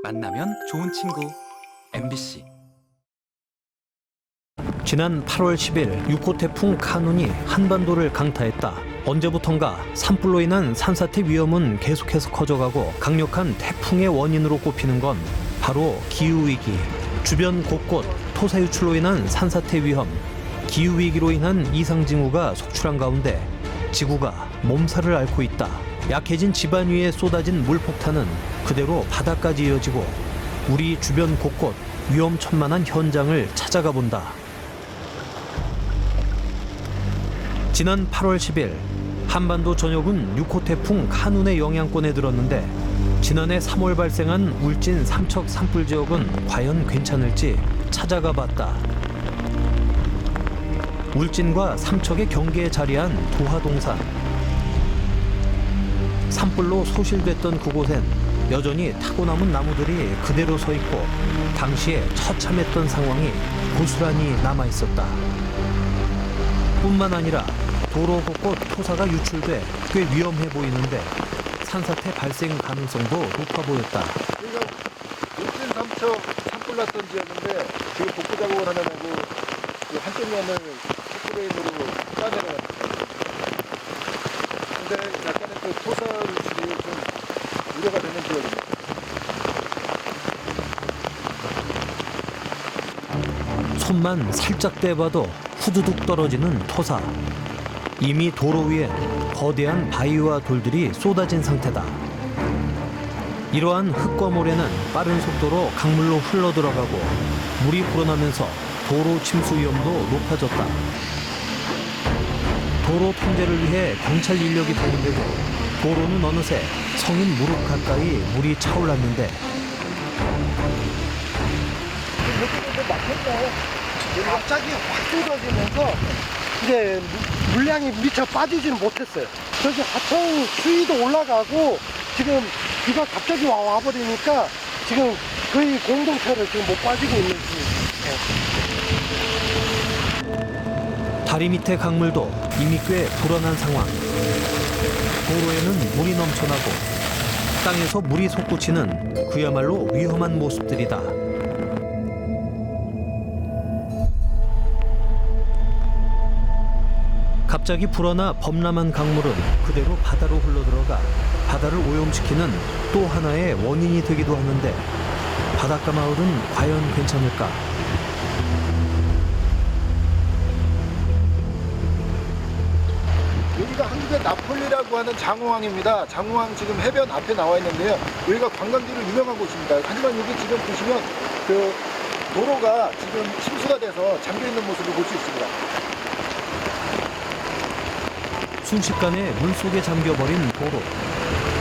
만나면 좋은 친구 MBC. 지난 8월 10일 6호 태풍 카눈이 한반도를 강타했다. 언제부턴가 산불로 인한 산사태 위험은 계속해서 커져가고 강력한 태풍의 원인으로 꼽히는 건 바로 기후위기. 주변 곳곳 토사 유출로 인한 산사태 위험, 기후위기로 인한 이상징후가 속출한 가운데 지구가 몸살을 앓고 있다. 약해진 지반 위에 쏟아진 물폭탄은 그대로 바다까지 이어지고 우리 주변 곳곳 위험천만한 현장을 찾아가 본다. 지난 8월 10일 한반도 전역은 6호 태풍 카눈의 영향권에 들었는데 지난해 3월 발생한 울진 삼척 산불 지역은 과연 괜찮을지 찾아가 봤다. 울진과 삼척의 경계에 자리한 도하동산. 산불로 소실됐던 그곳엔 여전히 타고 남은 나무들이 그대로 서 있고 당시에 처참했던 상황이 고스란히 남아 있었다. 뿐만 아니라 도로 곳곳 토사가 유출돼 꽤 위험해 보이는데 산사태 발생 가능성도 높아 보였다. 여기가 울진 삼척 산불 났던 지역인데 지금 복구 작업을 하려고 한쪽 면을 포크레인으로 짜내려갔어요. 근데 약간의 그 토사 유출이 좀 우려가 되는 지역입니다. 손만 살짝 떼봐도 후두둑 떨어지는 토사. 이미 도로 위엔 거대한 바위와 돌들이 쏟아진 상태다. 이러한 흙과 모래는 빠른 속도로 강물로 흘러들어가고 물이 불어나면서 도로 침수 위험도 높아졌다. 도로 통제를 위해 경찰 인력이 동원되고 도로는 어느새 성인 무릎 가까이 물이 차올랐는데 갑자기 확 쏟아지면서 이제 물량이 미처 빠지지는 못했어요. 저기 하천 수위도 올라가고 지금 비가 갑자기 와버리니까 지금 거의 공동차를 지금 못 빠지고 있는 중이에요. 다리 밑에 강물도 이미 꽤 불어난 상황. 도로에는 물이 넘쳐나고 땅에서 물이 솟구치는 그야말로 위험한 모습들이다. 갑자기 불어나 범람한 강물은 그대로 바다로 흘러들어가 바다를 오염시키는 또 하나의 원인이 되기도 하는데 바닷가 마을은 과연 괜찮을까? 여기가 한국의 나폴리라고 하는 장호항입니다. 장호항 지금 해변 앞에 나와 있는데요. 여기가 관광지로 유명한 곳입니다. 하지만 여기 지금 보시면 그 도로가 지금 침수가 돼서 잠겨 있는 모습을 볼 수 있습니다. 순식간에 물속에 잠겨버린 도로.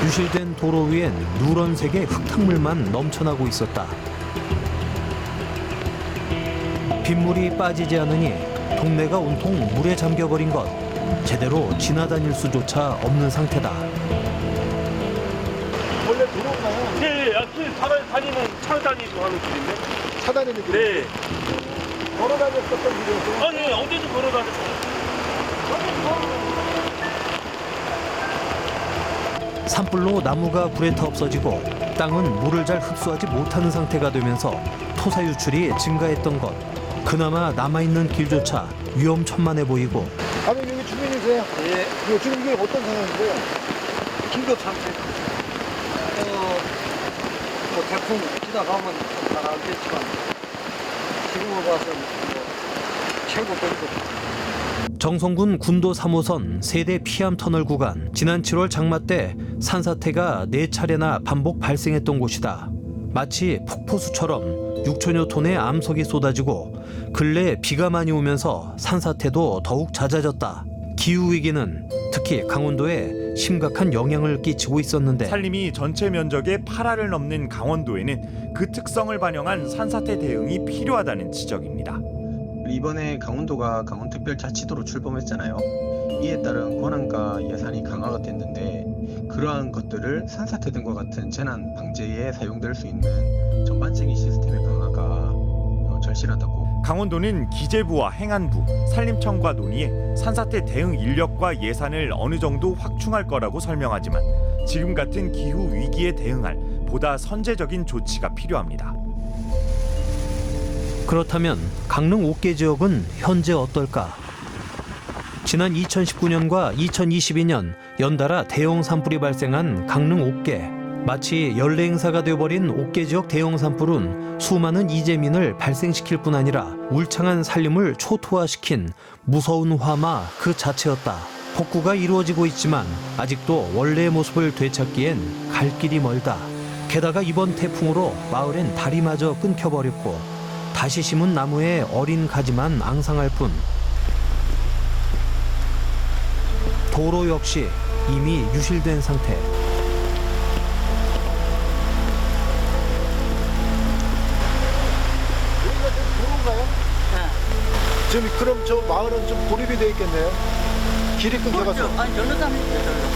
유실된 도로 위엔 누런색의 흙탕물만 넘쳐나고 있었다. 빗물이 빠지지 않으니 동네가 온통 물에 잠겨버린 것. 제대로 지나다닐 수조차 없는 상태다. 원래 도로가요? 네, 길 다니는 차 다니고 하는 길인데? 차 다니는 길. 네. 걸어 다녔었던 길이었어요. 아니, 언제든 걸어 다녔어요. 산불로 나무가 불에 타 없어지고 땅은 물을 잘 흡수하지 못하는 상태가 되면서 토사 유출이 증가했던 것. 그나마 남아있는 길조차 위험천만해 보이고 아니 여기 주민이세요? 예, 이거 지금 이게 어떤 상황인데요? 긴급 상태. 뭐 태풍 지나가면 잘 알겠지만 지금으로 봐서 최고 정도. 정성군 군도 3호선 세대 피암 터널 구간. 지난 7월 장마 때 산사태가 4차례나 반복 발생했던 곳이다. 마치 폭포수처럼 6천여 톤의 암석이 쏟아지고 근래 비가 많이 오면서 산사태도 더욱 잦아졌다. 기후위기는 특히 강원도에 심각한 영향을 끼치고 있었는데 산림이 전체 면적의 8화를 넘는 강원도에는 그 특성을 반영한 산사태 대응이 필요하다는 지적입니다. 이번에 강원도가 강원특별자치도로 출범했잖아요. 이에 따른 권한과 예산이 강화가 됐는데 그러한 것들을 산사태 등과 같은 재난 방제에 사용될 수 있는 전반적인 시스템의 강화가 절실하다고. 강원도는 기재부와 행안부, 산림청과 논의해 산사태 대응 인력과 예산을 어느 정도 확충할 거라고 설명하지만 지금 같은 기후 위기에 대응할 보다 선제적인 조치가 필요합니다. 그렇다면 강릉 옥계 지역은 현재 어떨까? 지난 2019년과 2022년 연달아 대형 산불이 발생한 강릉 옥계. 마치 연례 행사가 되어버린 옥계 지역 대형 산불은 수많은 이재민을 발생시킬 뿐 아니라 울창한 산림을 초토화시킨 무서운 화마 그 자체였다. 복구가 이루어지고 있지만 아직도 원래의 모습을 되찾기엔 갈 길이 멀다. 게다가 이번 태풍으로 마을엔 다리마저 끊겨버렸고 다시 심은 나무에 어린 가지만 앙상할 뿐. 도로 역시 이미 유실된 상태. 여기가 지금 도로인가요? 지금 그럼 저 마을은 좀 고립이 돼 있겠네요. 길이 끊겨가서. 아니 저는 사람이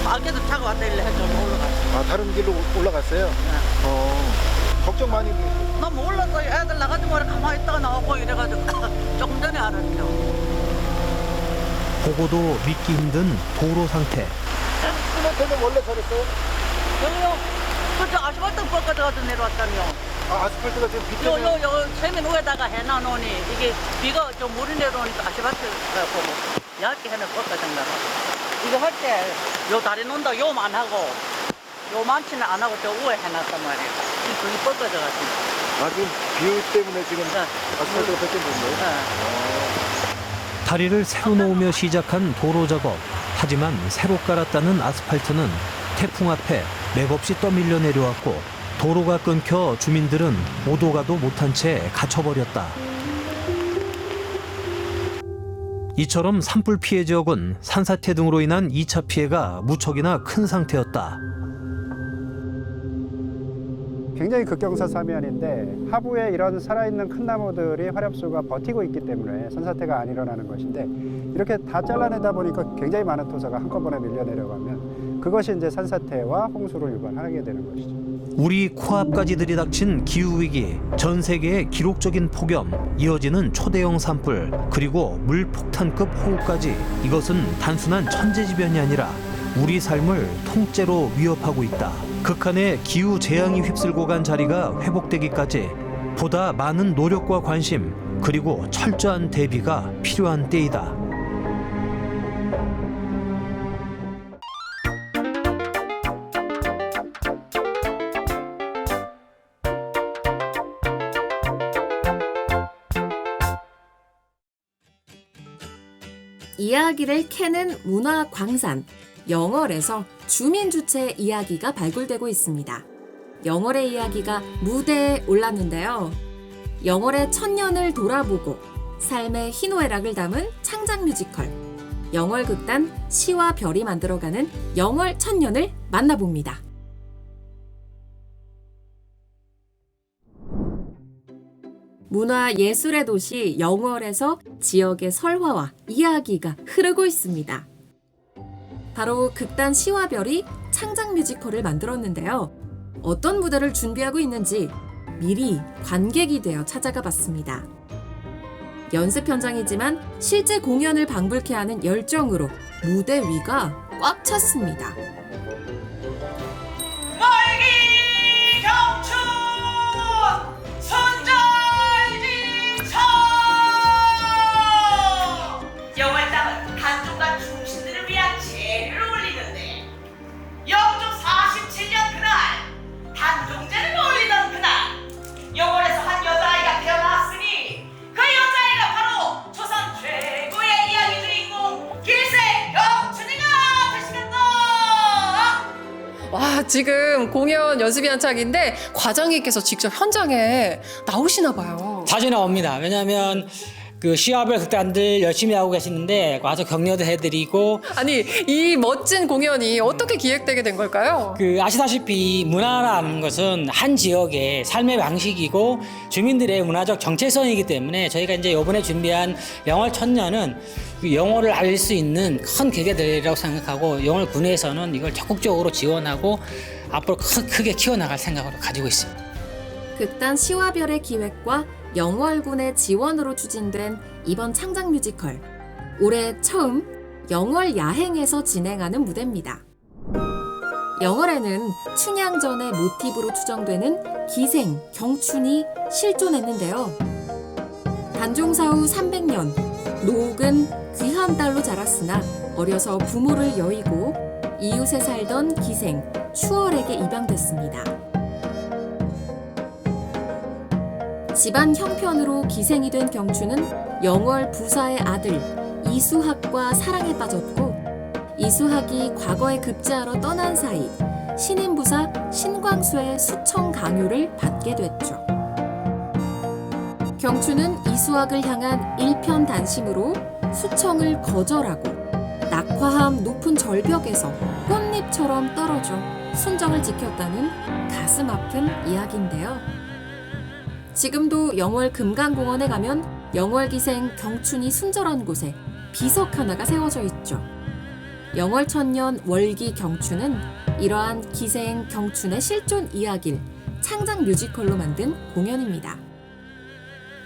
밖에도 차가 왔다 일래 해서 올라갔어. 아, 다른 길로 올라갔어요? 걱정 많이 되겠어요. 너무 올라서 애들 나가지고 가만히 있다가 나오고 이래가지고 조금 전에 알았죠. 보고도 믿기 힘든 도로 상태. 시멘트는 원래 저랬어요? 여기요. 그저 아스팔트 뻗어가지고 내려왔다며. 아, 아스팔트가 지금 밑에. 요 세면 위에다가 해놔놓으니 이게 비가 좀 물이 내려오니까 아스팔트가 보고 얇게 해면 뻗어진다고. 이거 할 때 요 다리 논다 요만 하고 요 많지는 안 하고 저 위에 해놨단 말이에요. 이 둘이 뻗어져가지고. 아, 지금 비 때문에 지금 아스팔트가 벗겨진 거예요? 다리를 새로 놓으며 시작한 도로 작업. 하지만 새로 깔았다는 아스팔트는 태풍 앞에 맥없이 떠밀려 내려왔고 도로가 끊겨 주민들은 오도 가도 못한 채 갇혀버렸다. 이처럼 산불 피해 지역은 산사태 등으로 인한 2차 피해가 무척이나 큰 상태였다. 굉장히 극경사사면인데 하부에 이런 살아있는 큰 나무들이 화렵수가 버티고 있기 때문에 산사태가 안 일어나는 것인데 이렇게 다 잘라내다 보니까 굉장히 많은 토사가 한꺼번에 밀려 내려가면 그것이 이제 산사태와 홍수를 유발하게 되는 것이죠. 우리 코앞까지 들이닥친 기후위기, 전 세계의 기록적인 폭염, 이어지는 초대형 산불, 그리고 물폭탄급 호우까지 이것은 단순한 천재지변이 아니라 우리 삶을 통째로 위협하고 있다. 극한의 기후 재앙이 휩쓸고 간 자리가 회복되기까지 보다 많은 노력과 관심, 그리고 철저한 대비가 필요한 때이다. 이야기를 캐는 문화 광산, 영월에서 주민 주체 이야기가 발굴되고 있습니다. 영월의 이야기가 무대에 올랐는데요. 영월의 천년을 돌아보고 삶의 희노애락을 담은 창작 뮤지컬 영월극단 시와 별이 만들어가는 영월 천년을 만나봅니다. 문화예술의 도시 영월에서 지역의 설화와 이야기가 흐르고 있습니다. 바로 극단 시와 별이 창작 뮤지컬을 만들었는데요. 어떤 무대를 준비하고 있는지 미리 관객이 되어 찾아가 봤습니다. 연습 현장이지만 실제 공연을 방불케 하는 열정으로 무대 위가 꽉 찼습니다. 멀기 경춘 손절지쳐 영월 땅은 한중간 중신들을 위한 제를 올리는데 영조 47년 그날 단종제를 올리던 그날 영월에서 한 여자아이가 태어났으니 그 여자아이가 바로 조선 최고의 이야기 주인공 길세 경춘이가 되시겠다. 와, 지금 공연 연습이 한창인데 과장님께서 직접 현장에 나오시나 봐요. 자주 나옵니다. 왜냐하면 그 시와별 극단들 열심히 하고 계시는데 와서 격려도 해드리고. 아니, 이 멋진 공연이 어떻게 기획되게 된 걸까요? 그 아시다시피 문화라는 것은 한 지역의 삶의 방식이고 주민들의 문화적 정체성이기 때문에 저희가 이제 이번에 준비한 영월 천년은 그 영월을 알릴 수 있는 큰 계기들이라고 생각하고 영월군에서는 이걸 적극적으로 지원하고 앞으로 크게 키워나갈 생각으로 가지고 있습니다. 극단 시와 별의 기획과 영월군의 지원으로 추진된 이번 창작 뮤지컬. 올해 처음 영월 야행에서 진행하는 무대입니다. 영월에는 춘향전의 모티브로 추정되는 기생, 경춘이 실존했는데요. 단종사 후 300년, 노옥은 귀한 딸로 자랐으나 어려서 부모를 여의고 이웃에 살던 기생, 추월에게 입양됐습니다. 집안 형편으로 기생이 된 경춘은 영월 부사의 아들 이수학과 사랑에 빠졌고 이수학이 과거에 급제하러 떠난 사이 신임부사 신광수의 수청 강요를 받게 됐죠. 경춘은 이수학을 향한 일편단심으로 수청을 거절하고 낙화함 높은 절벽에서 꽃잎처럼 떨어져 순정을 지켰다는 가슴 아픈 이야기인데요. 지금도 영월 금강공원에 가면 영월기생 경춘이 순절한 곳에 비석 하나가 세워져 있죠. 영월 천년 월기 경춘은 이러한 기생 경춘의 실존 이야기를 창작 뮤지컬로 만든 공연입니다.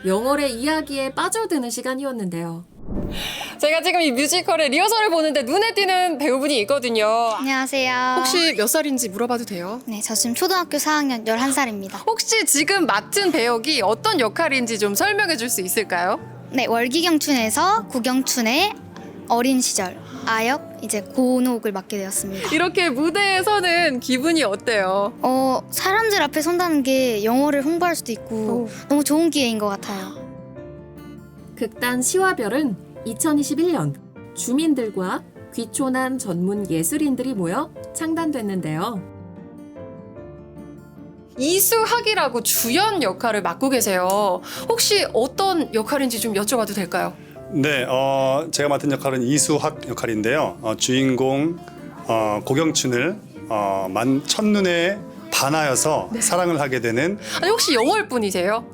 영월의 이야기에 빠져드는 시간이었는데요. 제가 지금 이 뮤지컬의 리허설을 보는데 눈에 띄는 배우분이 있거든요. 안녕하세요. 혹시 몇 살인지 물어봐도 돼요? 네, 저 지금 초등학교 4학년 11살입니다. 혹시 지금 맡은 배역이 어떤 역할인지 좀 설명해 줄 수 있을까요? 네, 월기경춘에서 구경춘의 어린 시절 아역 이제 고노옥을 맡게 되었습니다. 이렇게 무대에 서는 기분이 어때요? 사람들 앞에 선다는 게 영어를 홍보할 수도 있고 너무 좋은 기회인 것 같아요. 극단 시와별은 2021년 주민들과 귀촌한 전문 예술인들이 모여 창단됐는데요. 이수학이라고 주연 역할을 맡고 계세요. 혹시 어떤 역할인지 좀 여쭤봐도 될까요? 네, 제가 맡은 역할은 이수학 역할인데요. 주인공 고경춘을 첫눈에 반하여서 사랑을 하게 되는. 아니 혹시 영월 분이세요?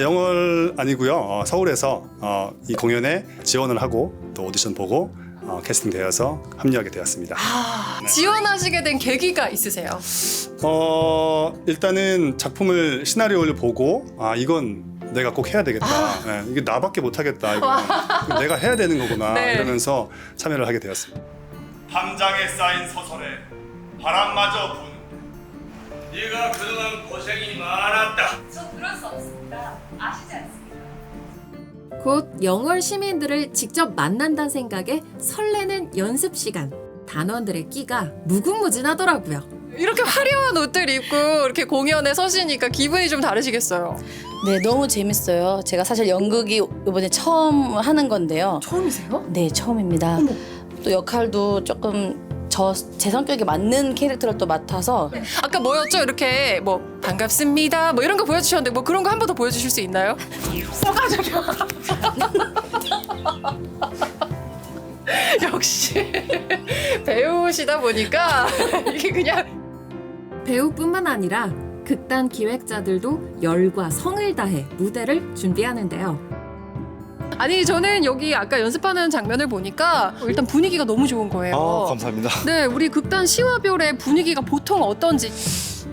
영월 아니고요. 서울에서 이 공연에 지원을 하고 또 오디션 보고 캐스팅되어서 합류하게 되었습니다. 네. 지원하시게 된 계기가 있으세요? 일단은 작품을 시나리오를 보고 이건 내가 꼭 해야 되겠다. 네, 이게 나밖에 못하겠다. 이거 내가 해야 되는 거구나. 네. 이러면서 참여를 하게 되었습니다. 함장에 쌓인 소설에 바람마저 부는데 네가 그동안 고생이 많았다. 저 그럴 수 없습니다. 아시지 않습니까? 곧 영월 시민들을 직접 만난다는 생각에 설레는 연습 시간. 단원들의 끼가 무궁무진하더라고요. 이렇게 화려한 옷들 입고 이렇게 공연에 서시니까 기분이 좀 다르시겠어요? 네, 너무 재밌어요. 제가 사실 연극이 이번에 처음 하는 건데요. 처음이세요? 네, 처음입니다. 또 역할도 조금 제 성격에 맞는 캐릭터를 또 맡아서. 네. 아까 뭐였죠? 이렇게 뭐 반갑습니다 뭐 이런 거 보여주셨는데 뭐 그런 거 한 번 더 보여주실 수 있나요? 써가지고 역시 배우시다 보니까 이게 그냥 배우뿐만 아니라 극단 기획자들도 열과 성을 다해 무대를 준비하는데요. 아니 저는 여기 아까 연습하는 장면을 보니까 일단 분위기가 너무 좋은 거예요. 감사합니다. 네, 우리 극단 시와별의 분위기가 보통 어떤지.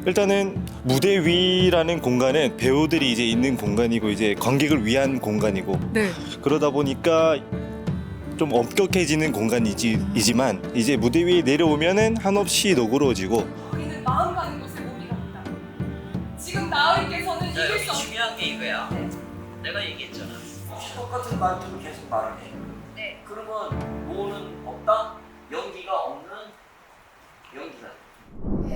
일단은 무대 위라는 공간은 배우들이 이제 있는 공간이고 이제 관객을 위한 공간이고 네. 그러다 보니까 좀 엄격해지는 공간이지만 이제 무대 위에 내려오면은 한없이 너그러워지고. 우리는 마음 가는 곳에 몸이 갑니다. 지금 나으리께서는 이길 수 없는. 중요한 게 이거야. 내가 얘기했잖아. 똑같은 말투로 계속 말을 해. 네. 그러면 뭐는 없다? 연기가 없는 연기다.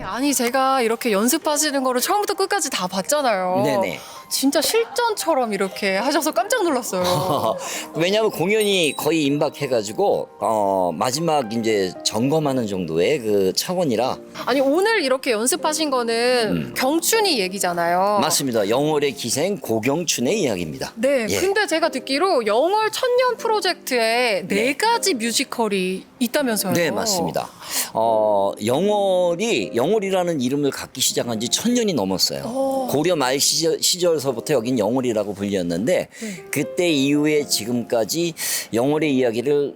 아니 제가 이렇게 연습하시는 거를 처음부터 끝까지 다 봤잖아요. 네네. 진짜 실전처럼 이렇게 하셔서 깜짝 놀랐어요. 왜냐하면 공연이 거의 임박해가지고 마지막 이제 점검하는 정도의 그 차원이라. 아니 오늘 이렇게 연습하신 거는 경춘이 얘기잖아요. 맞습니다. 영월의 기생 고경춘의 이야기입니다. 네, 예. 근데 제가 듣기로 영월 천년 프로젝트에 네 가지 뮤지컬이 있다면서요? 네, 맞습니다. 영월이라는 이름을 갖기 시작한 지 1000년이 넘었어요. 고려 말 시절서부터 여긴 영월이라고 불렸는데 그때 이후에 지금까지 영월의 이야기를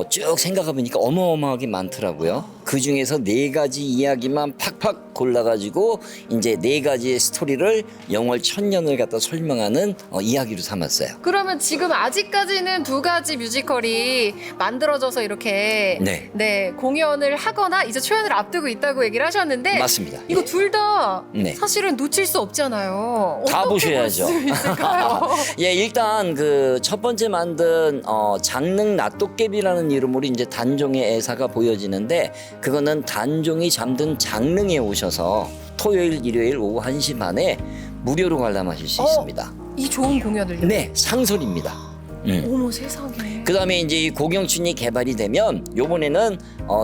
쭉 생각해 보니까 어마어마하게 많더라고요. 그 중에서 4가지 이야기만 팍팍 골라가지고 이제 4가지의 스토리를 영월 천년을 갖다 설명하는 이야기로 삼았어요. 그러면 지금 아직까지는 2가지 뮤지컬이 만들어져서 이렇게 네. 공연을 하거나 이제 초연을 앞두고 있다고 얘기를 하셨는데 맞습니다. 이거 둘 다 네. 사실은 놓칠 수 없잖아요. 다 어떻게 보셔야죠. 볼 수 있을까요? 예, 일단 그 첫 번째 만든 장릉 낫도깨비라는 이름으로 이제 단종의 애사가 보여지는데 그거는 단종이 잠든 장릉에 오셔서 토요일, 일요일 오후 1시 반에 무료로 관람하실 수 있습니다. 이 좋은 공연을요? 네, 상설입니다. 어머 세상에. 그다음에 이제 이 고경춘이 개발이 되면 요번에는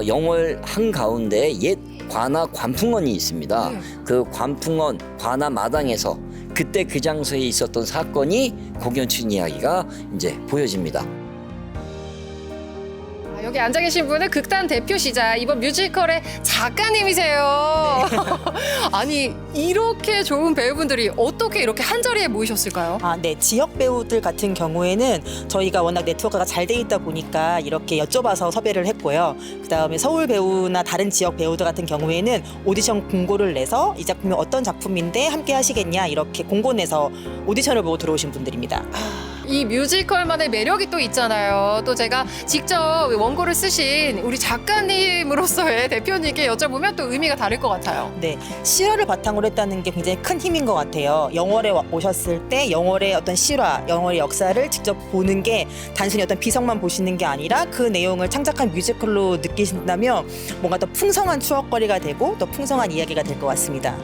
영월 한가운데 옛 관아 관풍원이 있습니다. 그 관풍원 관아 마당에서 그때 그 장소에 있었던 사건이 고경춘 이야기가 이제 보여집니다. 여기 앉아 계신 분은 극단 대표시자 이번 뮤지컬의 작가님이세요. 아니 이렇게 좋은 배우분들이 어떻게 이렇게 한자리에 모이셨을까요? 네. 지역 배우들 같은 경우에는 저희가 워낙 네트워크가 잘 돼 있다 보니까 이렇게 여쭤봐서 섭외를 했고요. 그다음에 서울 배우나 다른 지역 배우들 같은 경우에는 오디션 공고를 내서 이 작품이 어떤 작품인데 함께 하시겠냐 이렇게 공고 내서 오디션을 보고 들어오신 분들입니다. 이 뮤지컬만의 매력이 또 있잖아요. 또 제가 직접 원고를 쓰신 우리 작가님으로서의 대표님께 여쭤보면 또 의미가 다를 것 같아요. 네, 실화를 바탕으로 했다는 게 굉장히 큰 힘인 것 같아요. 영월에 오셨을 때 영월의 어떤 실화, 영월의 역사를 직접 보는 게 단순히 어떤 비석만 보시는 게 아니라 그 내용을 창작한 뮤지컬로 느끼신다면 뭔가 더 풍성한 추억거리가 되고 더 풍성한 이야기가 될 것 같습니다.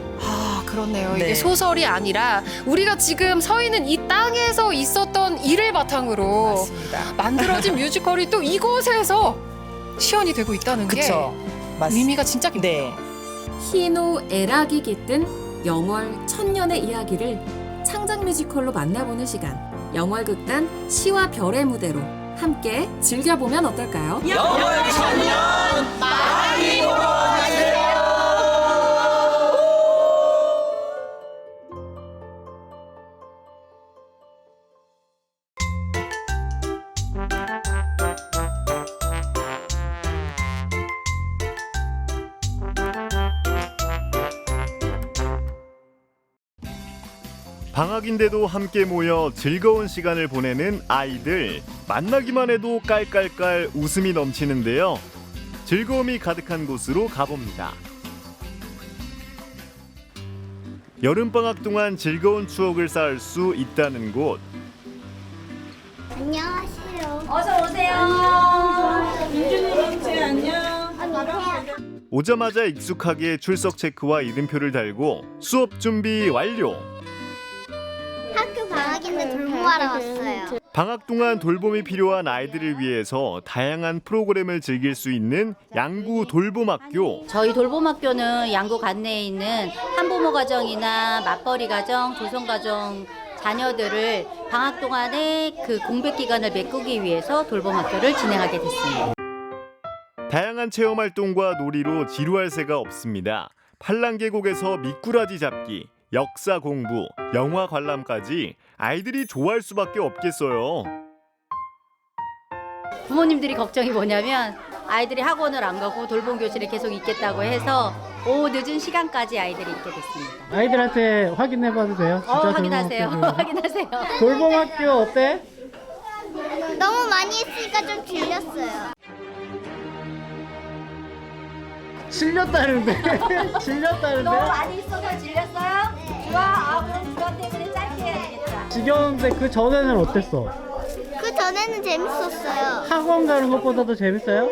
그렇네요. 네. 이게 소설이 아니라 우리가 지금 서 있는 이 땅에서 있었던 일을 바탕으로 맞습니다. 만들어진 뮤지컬이 또 이곳에서 시연이 되고 있다는 게 그쵸. 의미가 진짜 깊네요. 네. 희노 애락이 깃든 영월 천년의 이야기를 창작 뮤지컬로 만나보는 시간. 영월극단 시와 별의 무대로 함께 즐겨보면 어떨까요? 영월 천년 많이 보러 와주세요. 방학인데도 함께 모여 즐거운 시간을 보내는 아이들. 만나기만 해도 깔깔깔 웃음이 넘치는데요. 즐거움이 가득한 곳으로 가봅니다. 여름방학 동안 즐거운 추억을 쌓을 수 있다는 곳. 안녕하세요. 어서 오세요. 민준이 씨 안녕. 오자마자 익숙하게 출석 체크와 이름표를 달고 수업 준비 완료. 학교 방학인데 돌보하러 왔어요. 방학 동안 돌봄이 필요한 아이들을 위해서 다양한 프로그램을 즐길 수 있는 양구 돌봄학교. 저희 돌봄학교는 양구 관내에 있는 한부모 가정이나 맞벌이 가정, 조성 가정 자녀들을 방학 동안에 그 공백 기간을 메꾸기 위해서 돌봄학교를 진행하게 됐습니다. 다양한 체험 활동과 놀이로 지루할 새가 없습니다. 팔랑계곡에서 미꾸라지 잡기, 역사 공부, 영화 관람까지 아이들이 좋아할 수밖에 없겠어요. 부모님들이 걱정이 뭐냐면 아이들이 학원을 안 가고 돌봄 교실에 계속 있겠다고 해서 오후 늦은 시간까지 아이들이 있게 됐습니다. 아이들한테 확인해봐도 돼요? 진짜 확인하세요. 돌봄학교구나. 확인하세요. 돌봄학교 어때? 너무 많이 했으니까 좀 질렸어요. 질렸다는데? 질렸다는데? 너무 많이 있어서 질렸어요? 네. 좋아. 그럼 그것 때문에 짧게 해야 되겠다. 지겨운데 그 전에는 어땠어? 그 전에는 재밌었어요. 학원 가는 것보다도 재밌어요?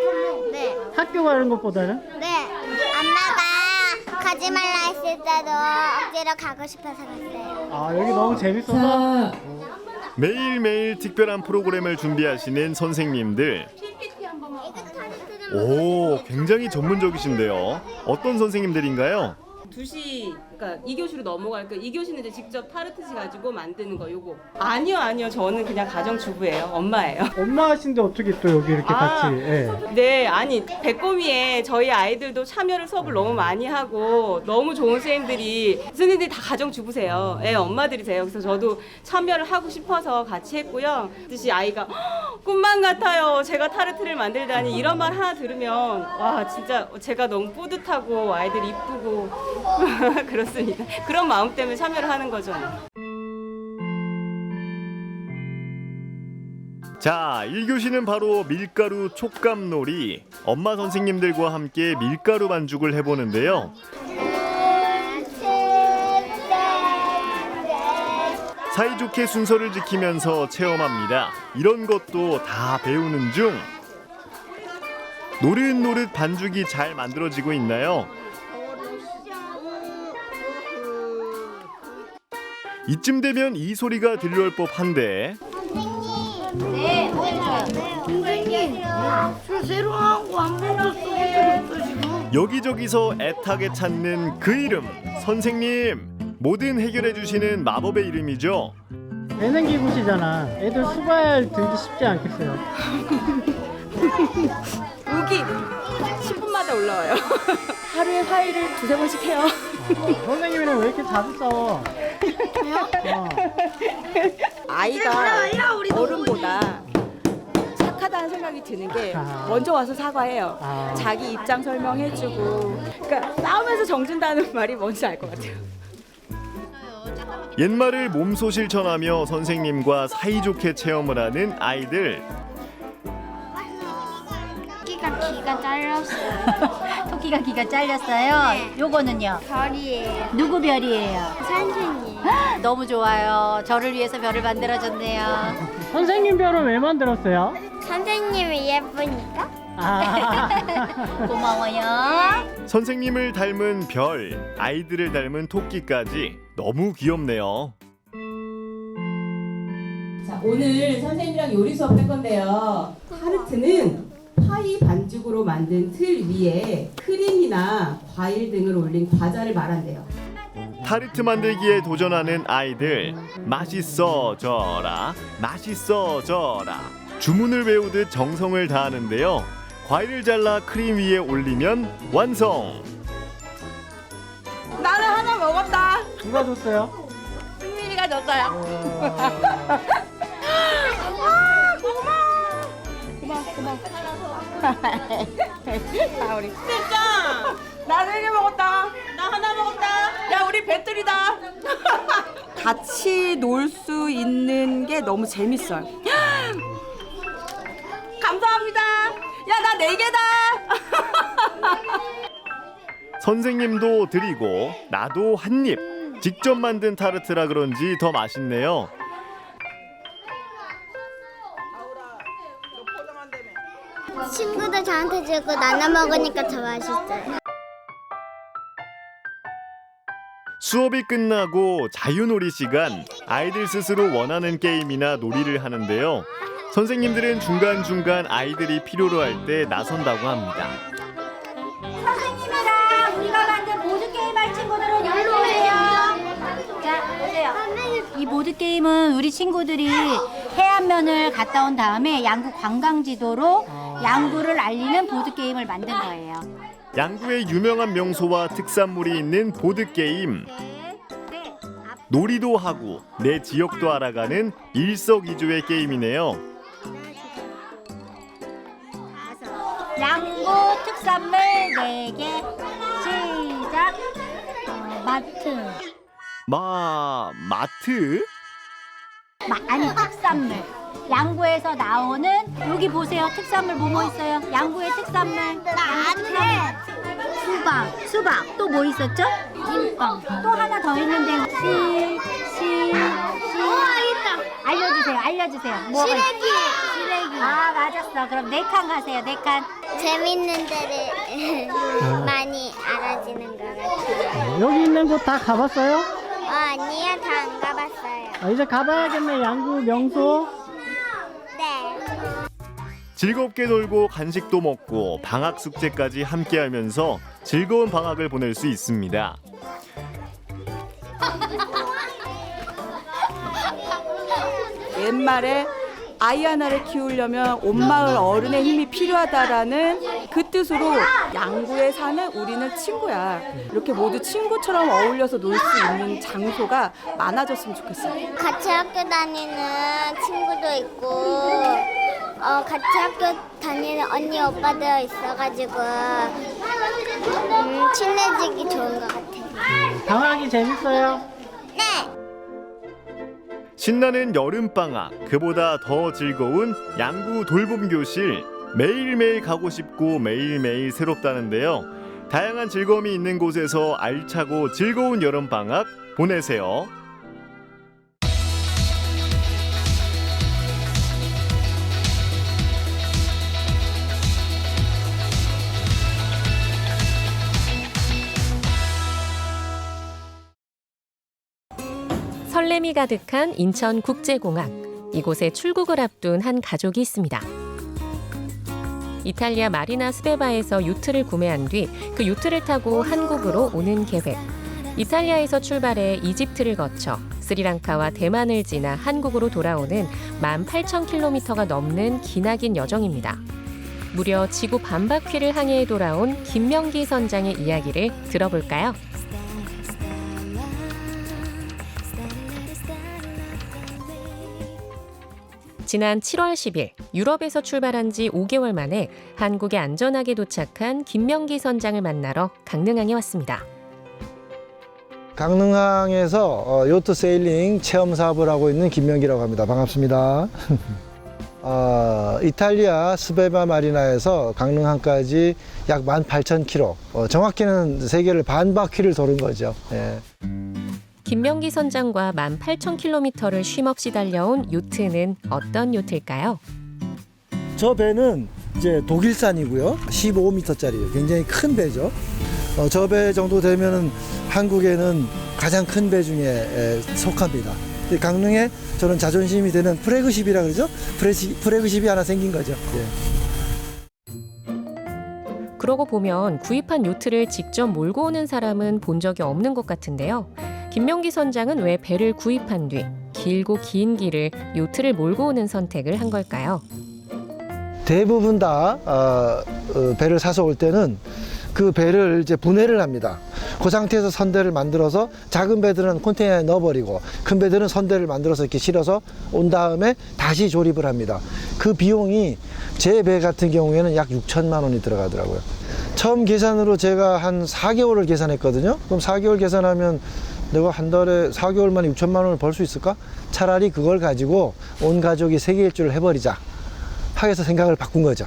네. 학교 가는 것보다는? 네. 엄마가 가지 말라 했을 때도 억지로 가고 싶어서 갔어요. 아, 여기 너무 재밌어서? 매일매일 특별한 프로그램을 준비하시는 선생님들. 오, 굉장히 전문적이신데요. 어떤 선생님들인가요? 2시, 그러니까 2교시로 넘어가니까 2교시는 이제 직접 타르트지 가지고 만드는 거 요거. 아니요. 저는 그냥 가정주부예요. 엄마예요. 엄마 하신데 어떻게 또 여기 이렇게 같이? 예. 네, 아니 백고미에 저희 아이들도 참여를 수업을 너무 많이 하고 너무 좋은 선생님들이 다 가정주부세요. 예, 엄마들이세요. 그래서 저도 참여를 하고 싶어서 같이 했고요. 뜻이 아이가 꿈만 같아요. 제가 타르트를 만들다니 이런 말 하나 들으면 와 진짜 제가 너무 뿌듯하고 아이들이 이쁘고 그렇습니다. 그런 마음 때문에 참여를 하는 거죠. 자, 1교시는 바로 밀가루 촉감놀이. 엄마 선생님들과 함께 밀가루 반죽을 해보는데요. 사이좋게 순서를 지키면서 체험합니다. 이런 것도 다 배우는 중. 노릇노릇 반죽이 잘 만들어지고 있나요? 이쯤 되면 이 소리가 들려올 법한데 네, 선생님, 저 새로 한 거 안 먹었어요, 지금. 여기저기서 애타게 찾는 그 이름, 선생님. 뭐든 해결해 주시는 마법의 이름이죠. 예능 기구시잖아. 애들 수발 들기 쉽지 않겠어요. 여기 10분마다 올라와요. 하루에 화해를 2-3번씩 해요. 선생님이랑 왜 이렇게 자주 싸워? 아이가 어른보다 착하다는 생각이 드는 게 먼저 와서 사과해요. 자기 입장 설명해주고. 그러니까 싸우면서 정준다는 말이 뭔지 알 것 같아요. 옛말을 몸소실 전하며 선생님과 사이좋게 체험을 하는 아이들. 기가 잘렸어요. 토끼가 귀가 잘렸어요. 요거는요? 별이에요. 누구 별이에요? 선생님. 너무 좋아요. 저를 위해서 별을 만들어줬네요. 선생님 별은 왜 만들었어요? 선생님이 예쁘니까. 고마워요. 선생님을 닮은 별, 아이들을 닮은 토끼까지 너무 귀엽네요. 자, 오늘 선생님이랑 요리 수업 할 건데요. 타르트는 파이 반죽으로 만든 틀 위에 크림이나 과일 등을 올린 과자를 말한대요. 타르트 만들기에 도전하는 아이들. 맛있어져라, 맛있어져라. 주문을 외우듯 정성을 다하는데요. 과일을 잘라 크림 위에 올리면 완성. 나는 하나 먹었다. 누가 줬어요? 승민이가 줬어요. 고마워. 아, 우리 진짜 나 3개 먹었다. 나 하나 먹었다. 야, 우리 배틀이다. 같이 놀 수 있는 게 너무 재밌어요. 감사합니다. 야, 나 4개다. 선생님도 드리고 나도 한 입. 직접 만든 타르트라 그런지 더 맛있네요. 친구들 저한테 주고 나눠 먹으니까 더 맛있어요. 수업이 끝나고 자유놀이 시간. 아이들 스스로 원하는 게임이나 놀이를 하는데요. 선생님들은 중간중간 아이들이 필요로 할 때 나선다고 합니다. 선생님이랑 우리가 만든 보드게임 할 친구들은 여기로 오세요. 자, 보세요. 이 보드게임은 우리 친구들이 해안면을 갔다 온 다음에 양구 관광지도로 양구를 알리는 보드게임을 만든 거예요. 양구의 유명한 명소와 특산물이 있는 보드게임. 놀이도 하고 내 지역도 알아가는 일석이조의 게임이네요. 양구 특산물 4개. 시작. 마트. 마트? 아니, 특산물. 양구에서 나오는 여기 보세요. 특산물 뭐뭐 있어요? 양구의 특산물. 마트. 수박. 또 뭐 있었죠? 김빵. 또 하나 더 있는데 알려주세요. 시래기. 아, 맞았어. 그럼 4칸 가세요. 4칸. 재밌는 데를 많이 알아지는 것 같아요. 여기 있는 곳 다 가봤어요? 아니요, 다 안 가봤어요. 이제 가봐야겠네. 양구 명소. 네. 즐겁게 놀고 간식도 먹고 방학 숙제까지 함께하면서 즐거운 방학을 보낼 수 있습니다. 옛말에 아이 하나를 키우려면 온 마을 어른의 힘이 필요하다라는 그 뜻으로 양구에 사는 우리는 친구야. 이렇게 모두 친구처럼 어울려서 놀 수 있는 장소가 많아졌으면 좋겠어요. 같이 학교 다니는 친구도 있고 같이 학교 다니는 언니 오빠들 있어가지고 친해지기 좋은 것 같아요. 방학이 재밌어요? 네. 신나는 여름방학, 그보다 더 즐거운 양구 돌봄교실. 매일매일 가고 싶고 매일매일 새롭다는데요. 다양한 즐거움이 있는 곳에서 알차고 즐거운 여름방학 보내세요. 설렘이 가득한 인천국제공항. 이곳에 출국을 앞둔 한 가족이 있습니다. 이탈리아 마리나 스베바에서 요트를 구매한 뒤 그 요트를 타고 한국으로 오는 계획. 이탈리아에서 출발해 이집트를 거쳐 스리랑카와 대만을 지나 한국으로 돌아오는 18,000km가 넘는 기나긴 여정입니다. 무려 지구 반바퀴를 항해해 돌아온 김명기 선장의 이야기를 들어볼까요? 지난 7월 10일 유럽에서 출발한 지 5개월 만에 한국에 안전하게 도착한 김명기 선장을 만나러 강릉항에 왔습니다. 강릉항에서 요트 세일링 체험 사업을 하고 있는 김명기라고 합니다. 반갑습니다. 이탈리아 스베바 마리나에서 강릉항까지 약 18,000km, 정확히는 세계를 반바퀴를 도는 거죠. 예. 김명기 선장과 18,000km를 쉼없이 달려온 요트는 어떤 요트일까요? 저 배는 이제 독일산이고요. 15m짜리 굉장히 큰 배죠. 저 배 정도 되면은 한국에는 가장 큰 배 중에 속합니다. 강릉에 저는 자존심이 되는 프래그십이라 그러죠. 프래그십이 하나 생긴 거죠. 예. 그러고 보면 구입한 요트를 직접 몰고 오는 사람은 본 적이 없는 것 같은데요. 김명기 선장은 왜 배를 구입한 뒤 길고 긴 길을 요트를 몰고 오는 선택을 한 걸까요? 대부분 다 배를 사서 올 때는 그 배를 이제 분해를 합니다. 그 상태에서 선대를 만들어서 작은 배들은 컨테이너에 넣어버리고 큰 배들은 선대를 만들어서 이렇게 실어서 온 다음에 다시 조립을 합니다. 그 비용이 제 배 같은 경우에는 약 6천만 원이 들어가더라고요. 처음 계산으로 제가 한 4개월을 계산했거든요. 그럼 4개월 계산하면 내가 한 달에 4개월 만에 6천만 원을 벌 수 있을까? 차라리 그걸 가지고 온 가족이 세계 일주를 해버리자 하게서 생각을 바꾼 거죠.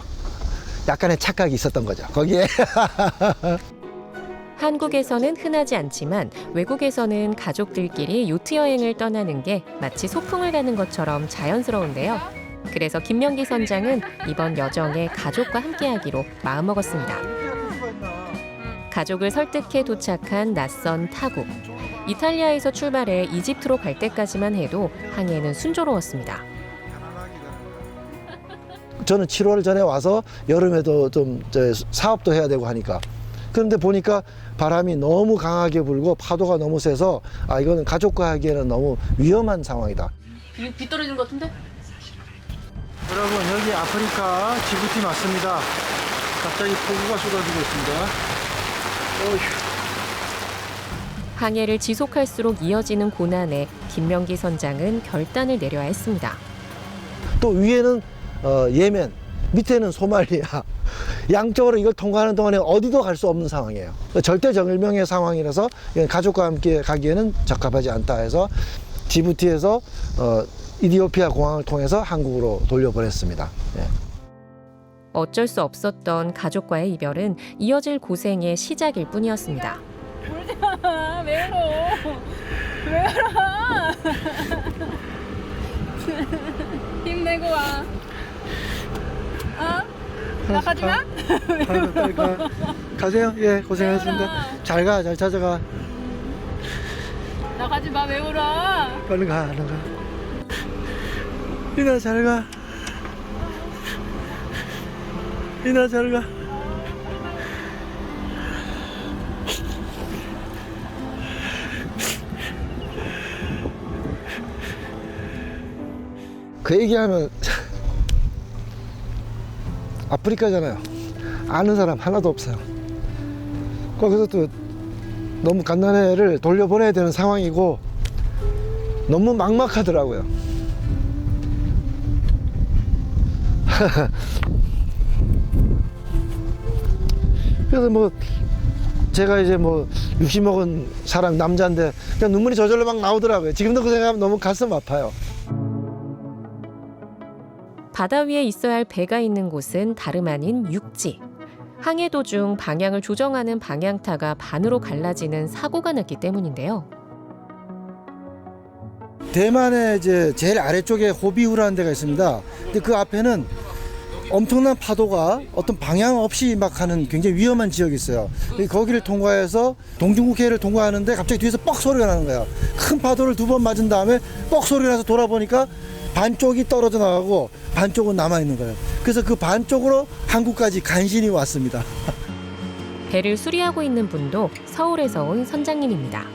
약간의 착각이 있었던 거죠. 거기에. 한국에서는 흔하지 않지만 외국에서는 가족들끼리 요트 여행을 떠나는 게 마치 소풍을 가는 것처럼 자연스러운데요. 그래서 김명기 선장은 이번 여정에 가족과 함께하기로 마음먹었습니다. 가족을 설득해 도착한 낯선 타국. 이탈리아에서 출발해 이집트로 갈 때까지만 해도 항해는 순조로웠습니다. 저는 7월 전에 와서 여름에도 좀 사업도 해야 되고 하니까. 그런데 보니까 바람이 너무 강하게 불고 파도가 너무 세서 이거는 가족과 하기에는 너무 위험한 상황이다. 비 떨어지는 것 같은데? 여러분, 여기 아프리카 지부티 맞습니다. 갑자기 폭우가 쏟아지고 있습니다. 어휴. 항해를 지속할수록 이어지는 고난에 김명기 선장은 결단을 내려야 했습니다. 또 위에는 예멘, 밑에는 소말리아. 양쪽으로 이걸 통과하는 동안에 어디도 갈 수 없는 상황이에요. 절대정일명의 상황이라서 가족과 함께 가기에는 적합하지 않다 해서 지부티에서 이디오피아 공항을 통해서 한국으로 돌려보냈습니다. 예. 어쩔 수 없었던 가족과의 이별은 이어질 고생의 시작일 뿐이었습니다. 울지 마. 왜 울어? 왜 울어? 힘내고 와. 나가지 마. 가세요. 예, 고생하셨습니다. 잘 가, 잘 찾아가. 나가지 마. 왜 울어? 얼른 가, 얼른 가. 이나 잘 가. 이나 잘 가. 그 얘기하면 아프리카잖아요. 아는 사람 하나도 없어요. 거기서 또 너무 갓난애를 돌려보내야 되는 상황이고 너무 막막하더라고요. 그래서 뭐 제가 이제 뭐 60 먹은 사람 남자인데 그냥 눈물이 저절로 막 나오더라고요. 지금도 그 생각하면 너무 가슴 아파요. 바다 위에 있어야 할 배가 있는 곳은 다름 아닌 육지. 항해 도중 방향을 조정하는 방향타가 반으로 갈라지는 사고가 났기 때문인데요. 대만의 이제 제일 아래쪽에 호비우라는 데가 있습니다. 근데 그 앞에는 엄청난 파도가 어떤 방향 없이 막 하는 굉장히 위험한 지역이 있어요. 거기를 통과해서 동중국해를 통과하는데 갑자기 뒤에서 뻑 소리가 나는 거예요. 큰 파도를 2번 맞은 다음에 뻑 소리가 나서 돌아보니까 반쪽이 떨어져 나가고 반쪽은 남아있는 거예요. 그래서 그 반쪽으로 한국까지 간신히 왔습니다. 배를 수리하고 있는 분도 서울에서 온 선장님입니다.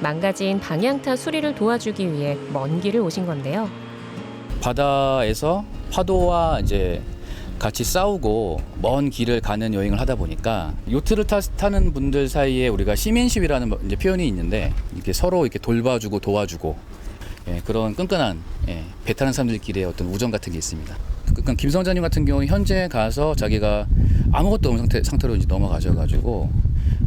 망가진 방향타 수리를 도와주기 위해 먼 길을 오신 건데요. 바다에서 파도와 이제 같이 싸우고 먼 길을 가는 여행을 하다 보니까 요트를 타는 분들 사이에 우리가 시민십이라는 이제 표현이 있는데 이렇게 서로 이렇게 돌봐주고 도와주고 그런 끈끈한 배 타는 사람들끼리의 어떤 우정 같은 게 있습니다. 그러니까 김 선장님 같은 경우는 현재 가서 자기가 아무것도 없는 상태로 이제 넘어가셔가지고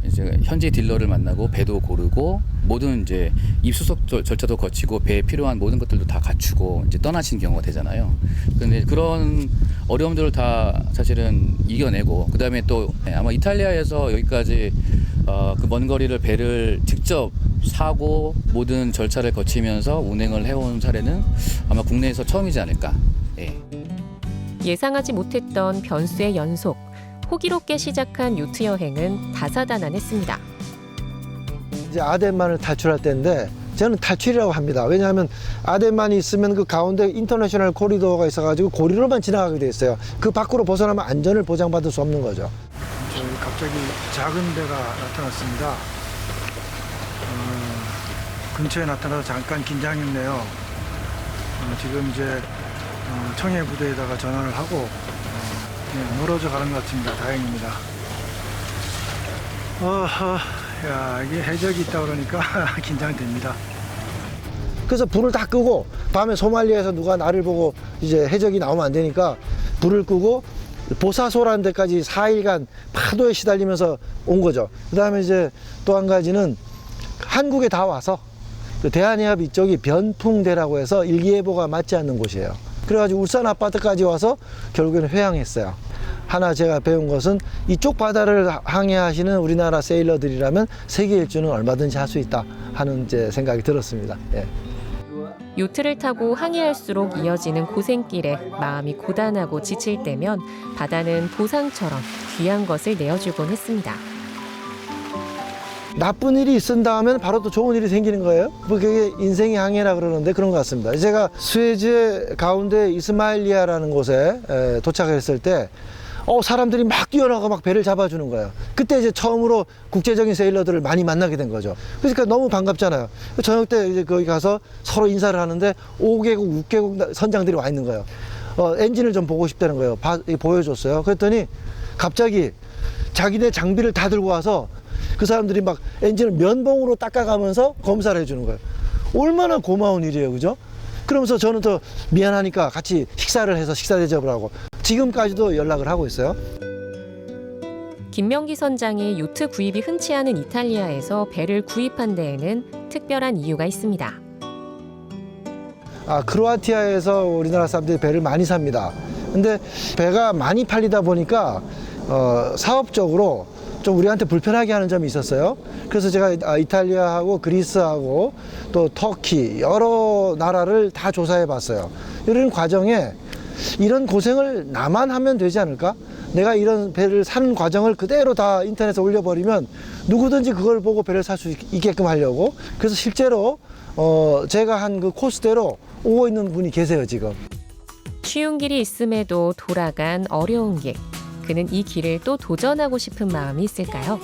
이제 현지 딜러를 만나고 배도 고르고 모든 이제 입수속 절차도 거치고 배에 필요한 모든 것들도 다 갖추고 이제 떠나신 경우가 되잖아요. 그런데 그런 어려움들을 다 사실은 이겨내고 그 다음에 또 아마 이탈리아에서 여기까지 그 먼 거리를 배를 직접 사고 모든 절차를 거치면서 운행을 해온 사례는 아마 국내에서 처음이지 않을까. 예상하지 못했던 변수의 연속. 호기롭게 시작한 요트 여행은 다사다난했습니다. 이제 아덴만을 탈출할 때인데 저는 탈출이라고 합니다. 왜냐하면 아덴만이 있으면 그 가운데 인터내셔널 코리도어가 있어가지고 고리로만 지나가게 돼 있어요. 그 밖으로 벗어나면 안전을 보장받을 수 없는 거죠. 갑자기 작은 배가 나타났습니다. 근처에 나타나서 잠깐 긴장했네요. 지금 이제 청해 부대에다가 전화를 하고 멀어져 가는 것 같습니다. 다행입니다. 야, 이게 해적이 있다 그러니까 긴장됩니다. 그래서 불을 다 끄고 밤에 소말리아에서 누가 나를 보고 이제 해적이 나오면 안 되니까 불을 끄고 보사소라는 데까지 4일간 파도에 시달리면서 온 거죠. 그 다음에 이제 또 한 가지는 한국에 다 와서 그 대한해협 이쪽이 변풍대라고 해서 일기예보가 맞지 않는 곳이에요. 그래가지고 울산 아파트까지 와서 결국에는 회항했어요. 하나 제가 배운 것은 이쪽 바다를 항해하시는 우리나라 세일러들이라면 세계 일주는 얼마든지 할 수 있다 하는 이제 생각이 들었습니다. 예. 요트를 타고 항해할수록 이어지는 고생길에 마음이 고단하고 지칠 때면 바다는 보상처럼 귀한 것을 내어주곤 했습니다. 나쁜 일이 있은 다음에는 바로 또 좋은 일이 생기는 거예요. 그게 인생의 항해라 그러는데 그런 것 같습니다. 제가 수에즈 가운데 이스마일리아라는 곳에 도착했을 때 사람들이 막 뛰어나가 막 배를 잡아주는 거예요. 그때 이제 처음으로 국제적인 세일러들을 많이 만나게 된 거죠. 그러니까 너무 반갑잖아요. 저녁 때 이제 거기 가서 서로 인사를 하는데 5개국, 6개국 선장들이 와 있는 거예요. 엔진을 좀 보고 싶다는 거예요. 보여줬어요. 그랬더니 갑자기 자기네 장비를 다 들고 와서 그 사람들이 막 엔진을 면봉으로 닦아가면서 검사를 해주는 거예요. 얼마나 고마운 일이에요, 그죠? 그러면서 저는 더 미안하니까 같이 식사를 해서 식사 대접을 하고 지금까지도 연락을 하고 있어요. 김명기 선장이 요트 구입이 흔치 않은 이탈리아에서 배를 구입한 데에는 특별한 이유가 있습니다. 크로아티아에서 우리나라 사람들이 배를 많이 삽니다. 근데 배가 많이 팔리다 보니까 사업적으로 좀 우리한테 불편하게 하는 점이 있었어요. 그래서 제가 이탈리아하고 그리스하고 또 터키 여러 나라를 다 조사해 봤어요. 이런 과정에 이런 고생을 나만 하면 되지 않을까? 내가 이런 배를 사는 과정을 그대로 다 인터넷에 올려버리면 누구든지 그걸 보고 배를 살 수 있게끔 하려고. 그래서 실제로 제가 한 그 코스대로 오고 있는 분이 계세요, 지금. 쉬운 길이 있음에도 돌아간 어려운 길. 그는 이 길을 또 도전하고 싶은 마음이 있을까요?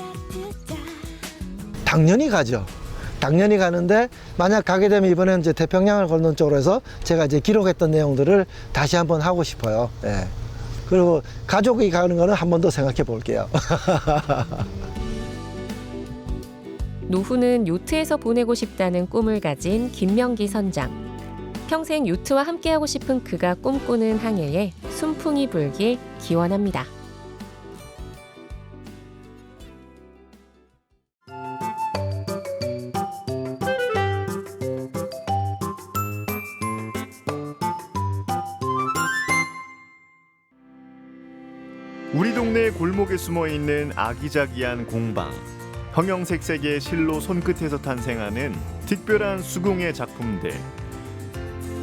당연히 가죠. 당연히 가는데 만약 가게 되면 이번에는 이제 태평양을 걷는 쪽으로 해서 제가 이제 기록했던 내용들을 다시 한번 하고 싶어요. 예. 그리고 가족이 가는 거는 한 번 더 생각해 볼게요. 노후는 요트에서 보내고 싶다는 꿈을 가진 김명기 선장. 평생 요트와 함께하고 싶은 그가 꿈꾸는 항해에 순풍이 불길 기원합니다. 우리 동네 골목에 숨어있는 아기자기한 공방. 형형색색의 실로 손끝에서 탄생하는 특별한 수공예 작품들.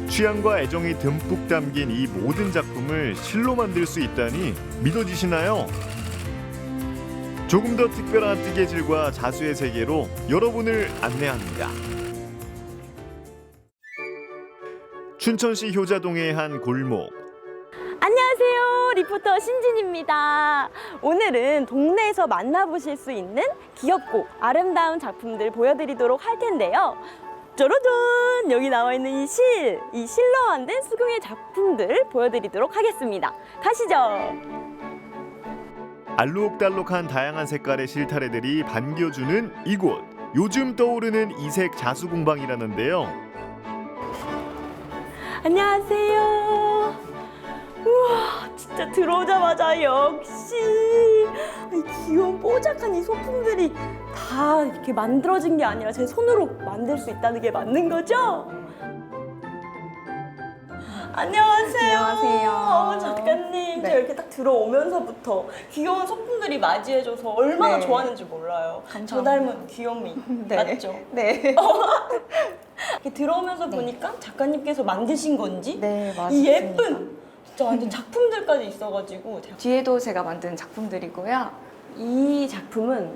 취향과 애정이 듬뿍 담긴 이 모든 작품을 실로 만들 수 있다니 믿어지시나요? 조금 더 특별한 뜨개질과 자수의 세계로 여러분을 안내합니다. 춘천시 효자동의 한 골목. 안녕하세요. 리포터 신진입니다. 오늘은 동네에서 만나보실 수 있는 귀엽고 아름다운 작품들 보여드리도록 할 텐데요. 짜라잔! 여기 나와 있는 이 실로 만든 수공예 작품들 보여드리도록 하겠습니다. 가시죠. 알록달록한 다양한 색깔의 실타래들이 반겨주는 이곳. 요즘 떠오르는 이색 자수공방이라는데요. 안녕하세요. 우와, 진짜 들어오자마자 역시 이 귀여운 뽀짝한 이 소품들이 다 이렇게 만들어진 게 아니라 제 손으로 만들 수 있다는 게 맞는 거죠? 안녕하세요. 안녕하세요. 작가님, 네. 제가 이렇게 딱 들어오면서부터 귀여운 소품들이 맞이해줘서 얼마나 네. 좋아하는지 몰라요. 감사합니다. 저 닮은 귀요미 네. 맞죠? 네. 이렇게 들어오면서 보니까 작가님께서 만드신 건지 네, 이 맞습니다. 예쁜 진짜 완전 작품들까지 있어가지고 뒤에도 제가 만든 작품들이고요. 이 작품은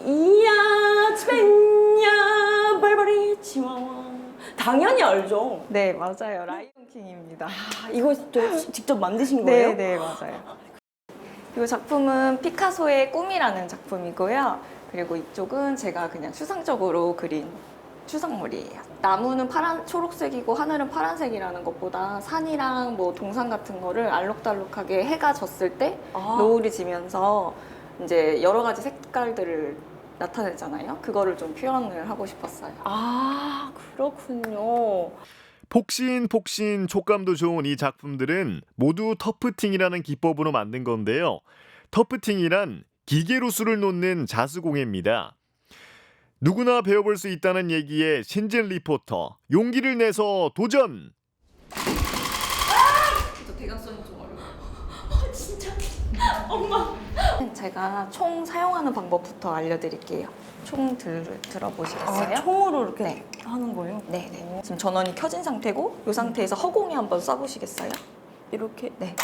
이야 치베냐 발바리 치와와 당연히 알죠. 네, 맞아요. 라이온킹입니다. 이거 직접 만드신 거예요? 네, 네, 맞아요. 이 작품은 피카소의 꿈이라는 작품이고요. 그리고 이쪽은 제가 그냥 추상적으로 그린 추상물이에요. 나무는 초록색이고 하늘은 파란색이라는 것보다 산이랑 뭐 동산 같은 거를 알록달록하게 해가 졌을 때 노을이 지면서 이제 여러 가지 색깔들을 나타내잖아요. 그거를 좀 표현을 하고 싶었어요. 아, 그렇군요. 폭신폭신 촉감도 좋은 이 작품들은 모두 터프팅이라는 기법으로 만든 건데요. 터프팅이란 기계로 수를 놓는 자수공예입니다. 누구나 배워볼 수 있다는 얘기에 신진 리포터 용기를 내서 도전! 진짜 대각선이 좀 어려워요. 진짜 엄마. 제가 총 사용하는 방법부터 알려드릴게요. 총 들어보시겠어요? 총으로 이렇게 네. 하는 거예요? 네. 지금 전원이 켜진 상태고 이 상태에서 허공에 한번 쏴보시겠어요? 이렇게? 네.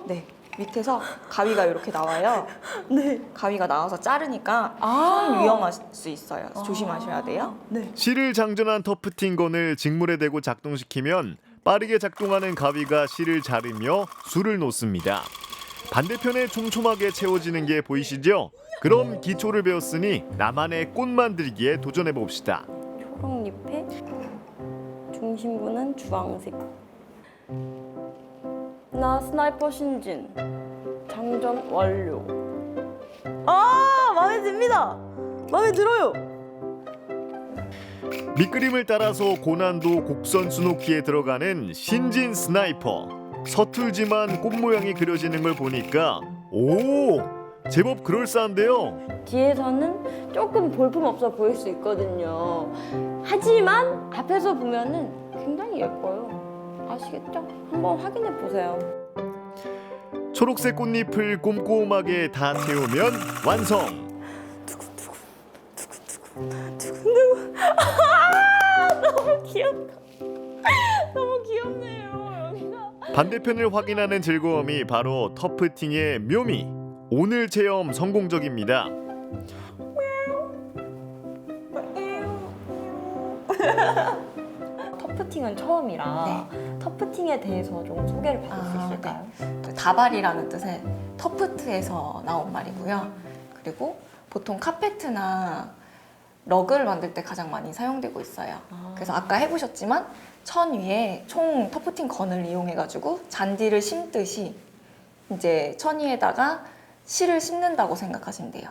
네. 밑에서 가위가 이렇게 나와요. 네. 가위가 나와서 자르니까 손 위험할 수 있어요. 조심하셔야 돼요. 네. 실을 장전한 터프팅건을 직물에 대고 작동시키면 빠르게 작동하는 가위가 실을 자르며 술을 놓습니다. 반대편에 촘촘하게 채워지는 게 보이시죠? 그럼 기초를 배웠으니 나만의 꽃 만들기에 도전해봅시다. 초록잎에 중심부는 주황색. 나 스나이퍼 신진. 장전 완료. 아, 마음에 듭니다. 마음에 들어요. 밑그림을 따라서 고난도 곡선 수놓기에 들어가는 신진 스나이퍼. 서툴지만 꽃 모양이 그려지는 걸 보니까 오! 제법 그럴싸한데요. 뒤에서는 조금 볼품없어 보일 수 있거든요. 하지만 앞에서 보면은 굉장히 예뻐요. 아시겠죠? 한번 확인해 보세요. 초록색 꽃잎을 꼼꼼하게 다 채우면 완성. 두근두근. 너무 귀엽다. 너무 귀엽네요. 여기가. 반대편을 확인하는 즐거움이 바로 터프팅의 묘미. 오늘 체험 성공적입니다. 터프팅은 처음이라 터프팅에 대해서 좀 소개를 받을 수 있을까요? 다발이라는 뜻의 터프트에서 나온 말이고요. 그리고 보통 카페트나 러그를 만들 때 가장 많이 사용되고 있어요. 그래서 아까 해보셨지만 천 위에 총 터프팅 건을 이용해가지고 잔디를 심듯이 이제 천 위에다가 실을 심는다고 생각하시면 돼요.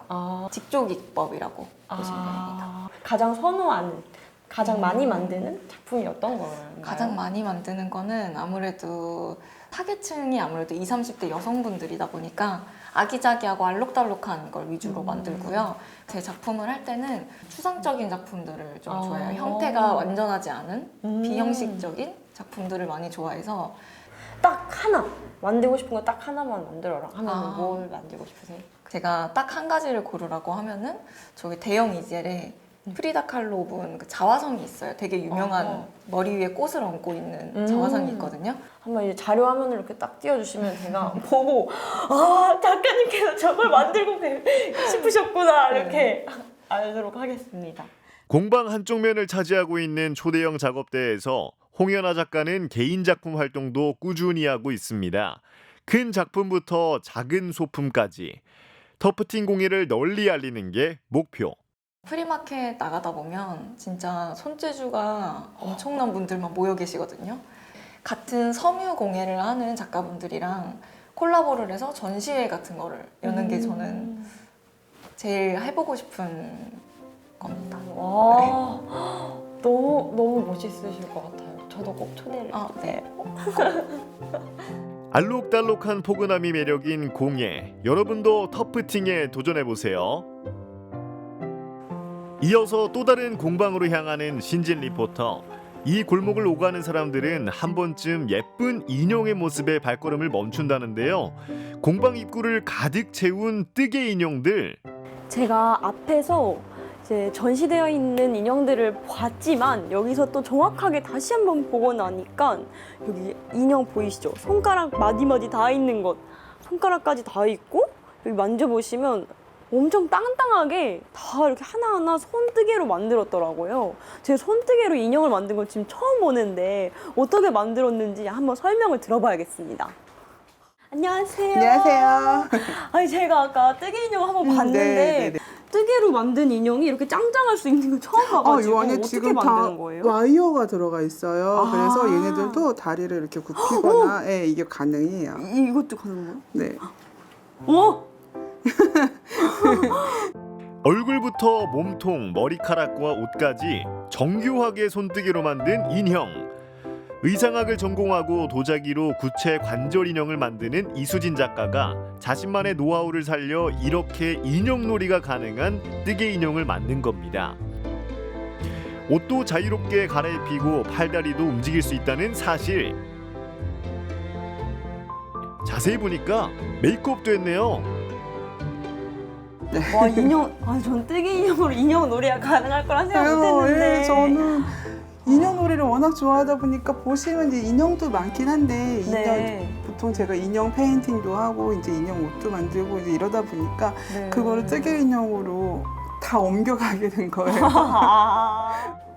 직조기법이라고 보시면 됩니다. 가장 선호하는, 가장 많이 만드는 작품이 어떤 거예요? 가장 많이 만드는 거는 아무래도 타겟층이 아무래도 20, 30대 여성분들이다 보니까 아기자기하고 알록달록한 걸 위주로 만들고요. 제 작품을 할 때는 추상적인 작품들을 좀 좋아해요. 형태가 완전하지 않은 비형식적인 작품들을 많이 좋아해서 딱 하나 만들고 싶은 거 딱 하나만 만들어라 하면 뭘 만들고 싶으세요? 제가 딱 한 가지를 고르라고 하면은 저기 대형 이젤에 프리다 칼로 본 그 자화성이 있어요. 되게 유명한 머리 위에 꽃을 얹고 있는 자화성이 있거든요. 한번 이제 자료 화면을 이렇게 딱 띄워주시면 제가 보고 작가님께서 저걸 만들고 싶으셨구나 이렇게 알도록 하겠습니다. 공방 한쪽 면을 차지하고 있는 초대형 작업대에서 홍연아 작가는 개인 작품 활동도 꾸준히 하고 있습니다. 큰 작품부터 작은 소품까지 터프팅 공예를 널리 알리는 게 목표. 프리마켓 나가다 보면 진짜 손재주가 엄청난 분들만 모여 계시거든요. 같은 섬유 공예를 하는 작가분들이랑 콜라보를 해서 전시회 같은 거를 여는 게 저는 제일 해보고 싶은 겁니다. 와, 너무 멋있으실 것 같아요. 저도 꼭 초대를 알록달록한 포근함이 매력인 공예. 여러분도 터프팅에 도전해보세요. 이어서 또 다른 공방으로 향하는 신진 리포터. 이 골목을 오가는 사람들은 한 번쯤 예쁜 인형의 모습에 발걸음을 멈춘다는데요. 공방 입구를 가득 채운 뜨개 인형들. 제가 앞에서 이제 전시되어 있는 인형들을 봤지만 여기서 또 정확하게 다시 한번 보고 나니까 여기 인형 보이시죠? 손가락 마디마디 다 있는 것, 손가락까지 다 있고 여기 만져보시면 엄청 땅땅하게 다 이렇게 하나하나 손뜨개로 만들었더라고요. 제 손뜨개로 인형을 만든 건 지금 처음 보는데 어떻게 만들었는지 한번 설명을 들어봐야겠습니다. 안녕하세요. 안녕하세요. 아니 제가 아까 뜨개 인형 한번 봤는데 뜨개로 만든 인형이 이렇게 짱짱할 수 있는 거 처음 봐가지고 요 안에 어떻게 지금 만드는 거예요? 와이어가 들어가 있어요. 그래서 얘네들도 다리를 이렇게 굽히거나 이게 가능해요. 이것도 가능해요? 네. 얼굴부터 몸통, 머리카락과 옷까지 정교하게 손뜨개로 만든 인형. 의상학을 전공하고 도자기로 구체 관절 인형을 만드는 이수진 작가가 자신만의 노하우를 살려 이렇게 인형놀이가 가능한 뜨개 인형을 만든 겁니다. 옷도 자유롭게 갈아입히고 팔다리도 움직일 수 있다는 사실. 자세히 보니까 메이크업도 했네요. 와 인형, 전 뜨개 인형으로 인형 놀이가 가능할 거란 생각 못했는데. 저는 인형 놀이를 워낙 좋아하다 보니까 보시면 이제 인형도 많긴 한데 보통 제가 인형 페인팅도 하고 이제 인형 옷도 만들고 이제 이러다 보니까 그거를 뜨개 인형으로 다 옮겨가게 된 거예요.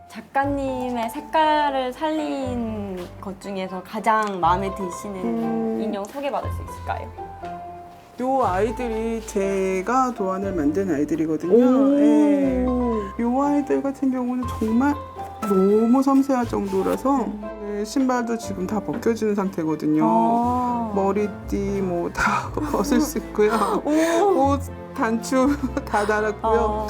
작가님의 색깔을 살린 것 중에서 가장 마음에 드시는 인형 소개받을 수 있을까요? 요 아이들이 제가 도안을 만든 아이들이거든요. 요 아이들 같은 경우는 정말 너무 섬세할 정도라서 신발도 지금 다 벗겨지는 상태거든요. 머리띠 뭐 다 벗을 수 있고요. 옷 단추 다 달았고요.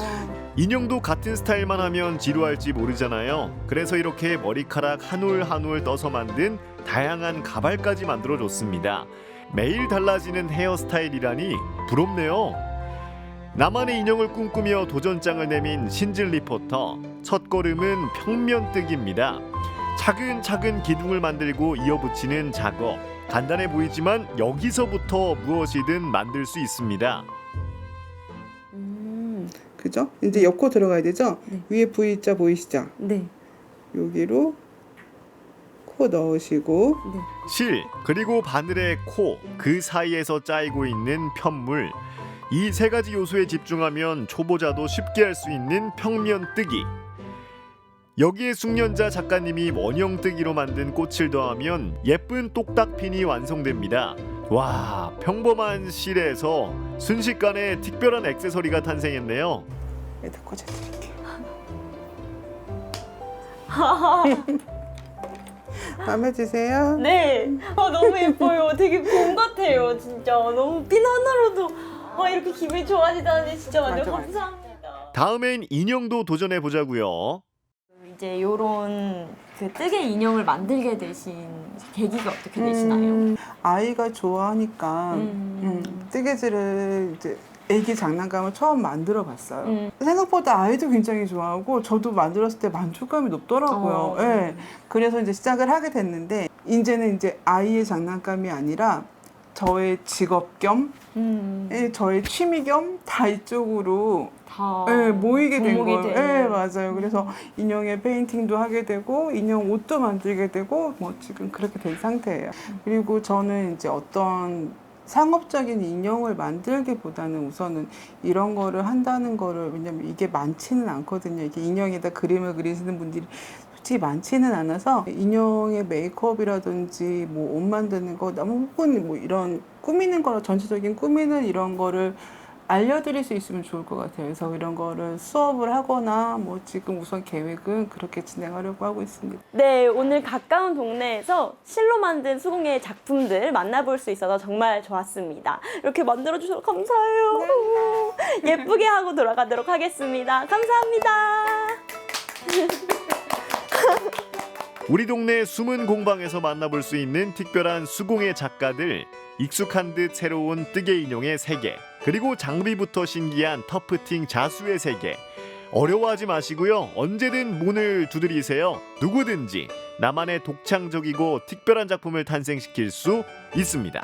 인형도 같은 스타일만 하면 지루할지 모르잖아요. 그래서 이렇게 머리카락 한 올 한 올 떠서 만든 다양한 가발까지 만들어줬습니다. 매일 달라지는 헤어스타일이라니 부럽네요. 나만의 인형을 꿈꾸며 도전장을 내민 신진 리포터. 첫걸음은 평면뜨기입니다. 차근차근 기둥을 만들고 이어붙이는 작업. 간단해 보이지만 여기서부터 무엇이든 만들 수 있습니다. 그죠? 이제 엮고 들어가야 되죠? 위에 V자 보이시죠? 네. 여기로 코 넣으시고 실, 그리고 바늘의 코, 그 사이에서 짜이고 있는 편물. 이 세 가지 요소에 집중하면 초보자도 쉽게 할 수 있는 평면뜨기. 여기에 숙련자 작가님이 원형뜨기로 만든 꽃을 더하면 예쁜 똑딱핀이 완성됩니다. 와, 평범한 실에서 순식간에 특별한 액세서리가 탄생했네요. 애들 꽂아드릴게요. 마음에 드세요? 네. 너무 예뻐요. 되게 봄 같아요. 진짜. 너무 핀 하나로도 이렇게 기분이 좋아지다니 진짜 완전 맞아. 감사합니다. 다음엔 인형도 도전해 보자고요. 이제 요런 그 뜨개 인형을 만들게 되신 계기가 어떻게 되시나요? 아이가 좋아하니까 뜨개질을 이제 애기 장난감을 처음 만들어 봤어요. 생각보다 아이도 굉장히 좋아하고 저도 만들었을 때 만족감이 높더라고요. 네. 그래서 이제 시작을 하게 됐는데 이제는 이제 아이의 장난감이 아니라 저의 직업 겸 저의 취미 겸 다 이쪽으로 모이게 된 거예요. 네, 맞아요. 그래서 인형의 페인팅도 하게 되고 인형 옷도 만들게 되고 뭐 지금 그렇게 된 상태예요. 그리고 저는 이제 어떤 상업적인 인형을 만들기보다는 우선은 이런 거를 한다는 거를, 왜냐면 이게 많지는 않거든요. 이게 인형에다 그림을 그리시는 분들이 솔직히 많지는 않아서 인형의 메이크업이라든지 뭐 옷 만드는 거, 혹은 뭐 이런 꾸미는 거라, 전체적인 꾸미는 이런 거를 알려드릴 수 있으면 좋을 것 같아요. 그래서 이런 거를 수업을 하거나 뭐 지금 우선 계획은 그렇게 진행하려고 하고 있습니다. 네, 오늘 가까운 동네에서 실로 만든 수공예 작품들 만나볼 수 있어서 정말 좋았습니다. 이렇게 만들어주셔서 감사해요. 예쁘게 하고 돌아가도록 하겠습니다. 감사합니다. 우리 동네 숨은 공방에서 만나볼 수 있는 특별한 수공예 작가들, 익숙한 듯 새로운 뜨개 인형의 세계, 그리고 장비부터 신기한 터프팅 자수의 세계. 어려워하지 마시고요. 언제든 문을 두드리세요. 누구든지 나만의 독창적이고 특별한 작품을 탄생시킬 수 있습니다.